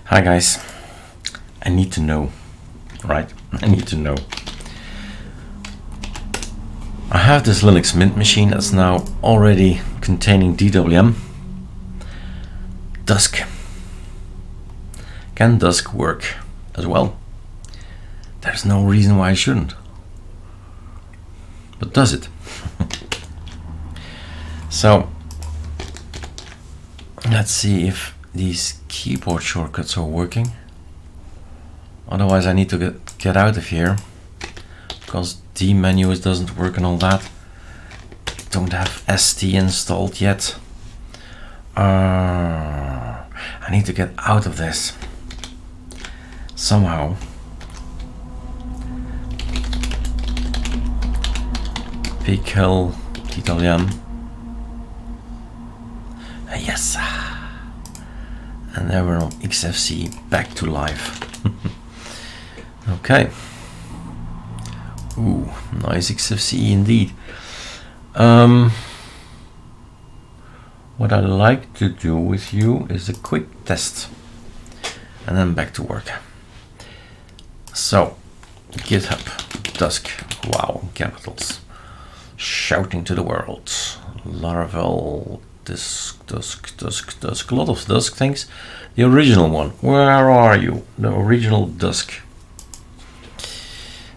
Hi guys, I need to know, right? I need to know. I have this Linux Mint machine that's now already containing DWM. Dusk. Can Dusk work as well? There's no reason why I shouldn't. But does it? So, let's see if these keyboard shortcuts are working. Otherwise I need to get out of here, because D menu doesn't work and all that. Don't have ST installed yet. I need to get out of this somehow. Big Hill DWM. Yes. And then we're on XFC back to life. Okay. Ooh, nice XFC indeed. What I like to do with you is a quick test and then back to work. So, GitHub, Dusk, wow, capitals, shouting to the world, Laravel, Dusk, a lot of Dusk things. The original one, where are you? The original Dusk.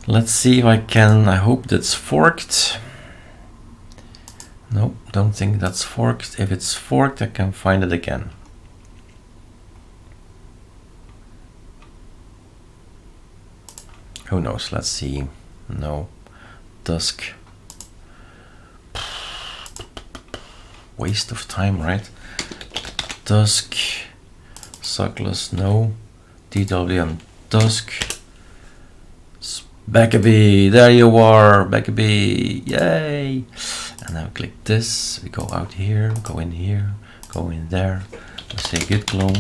Let's see if I can, I hope that's forked. Nope, don't think that's forked. If it's forked, I can find it again. Who knows, let's see. No, Dusk. Waste of time, right? Dusk, Suckless, no. DWM, Dusk. Backabee, there you are, Backabee, yay! And then we click this, we go out here, go in here, go in there. Let's say git clone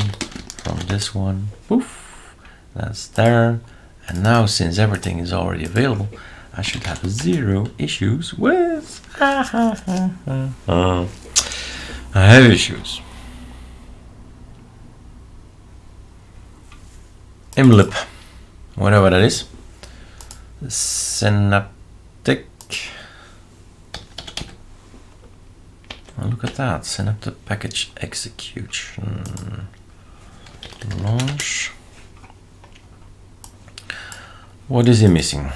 from this one, poof, that's there. And now, since everything is already available, I should have 0 issues with. I have issues. Imlib, whatever that is. Synaptic. Oh, look at that. Synaptic package execution. Launch. What is he missing?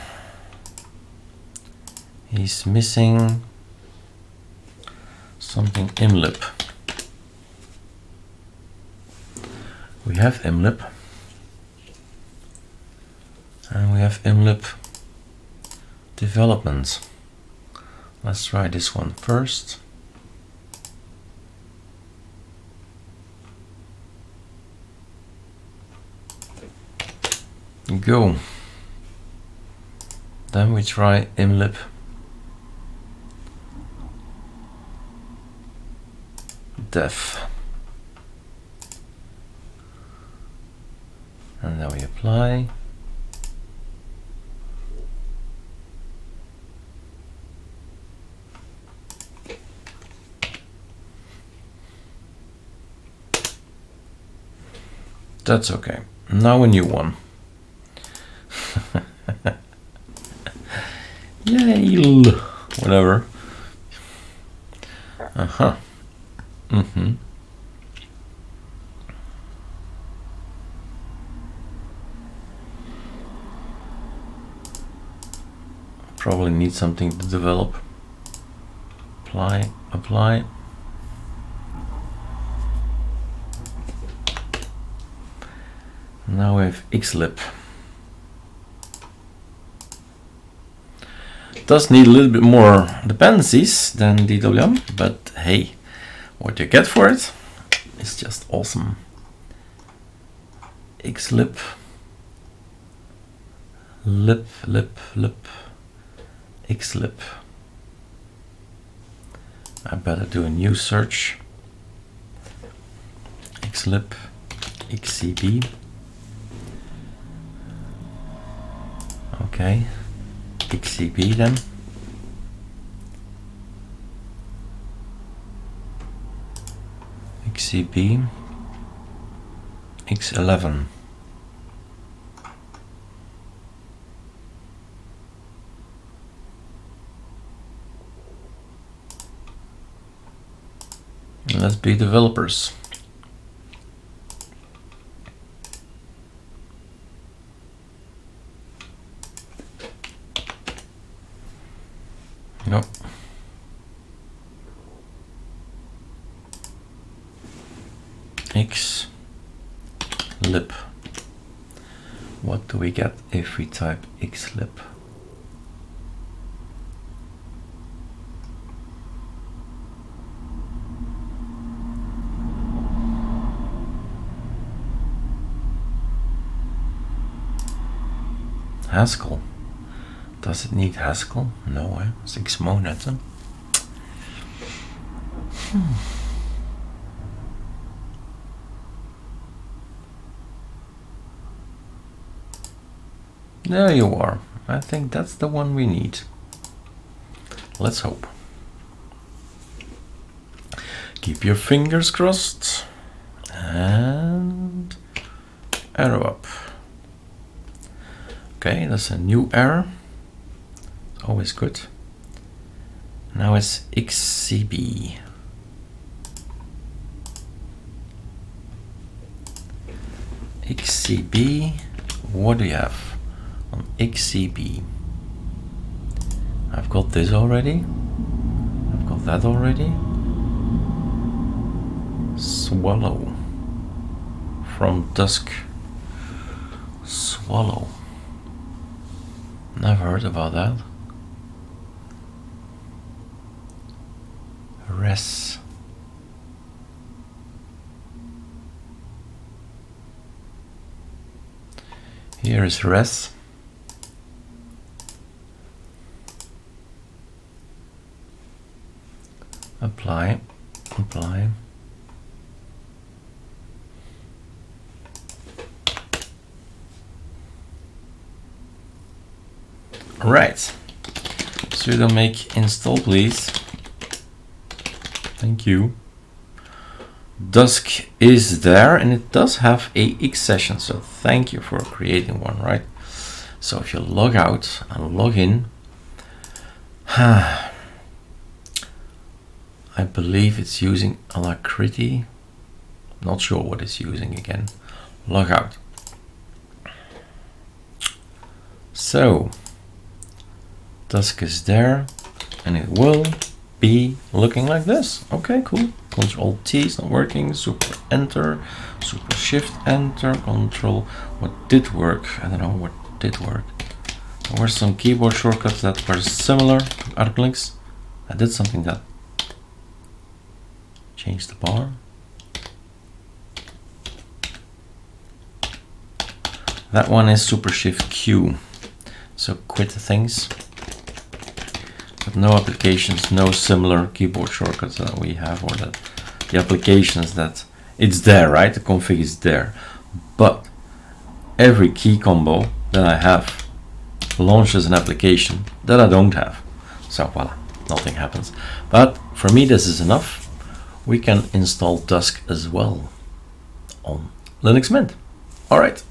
He's missing something imlib. We have imlib. And we have imlib development. Let's try this one first. Go. Then we try imlib dev. And then we apply. That's okay. Now a new one. Yay! Whatever. Probably need something to develop. Apply. Now we have xlib. Does need a little bit more dependencies than DWM, but hey, what you get for it is just awesome. Xlib, lib, xlib. I better do a new search. Xlib, xcb. Okay, xcb then. XCB. X11. Let's be developers. No. X lib. What do we get if we type xlib? Haskell. Does it need Haskell? No, it's Xmonad. There you are. I think that's the one we need. Let's hope. Keep your fingers crossed. And arrow up. Okay, that's a new error. It's always good. Now it's XCB. XCB, what do you have on XCB? I've got this already. I've got that already. Swallow from Dusk. Swallow. Never heard about that. Res. Here is res. Apply, apply. Right. Sudo make install, please. Thank you. Dusk is there, and it does have a X session, so thank you for creating one, right? So if you log out and log in, I believe it's using Alacrity. Not sure what it's using again. Log out. So Dusk is there, and it will be looking like this. Okay, cool. Control T is not working. Super Enter, Super Shift Enter, Control. What did work? I don't know what did work. There were some keyboard shortcuts that were similar to ArcoLinux. I did something that changed the bar. That one is Super Shift Q. So quit things. But no applications, no similar keyboard shortcuts that we have, or that the applications that it's there, right? The config is there. But every key combo that I have launches an application that I don't have. So voila, nothing happens. But for me, this is enough. We can install Dusk as well on Linux Mint. All right.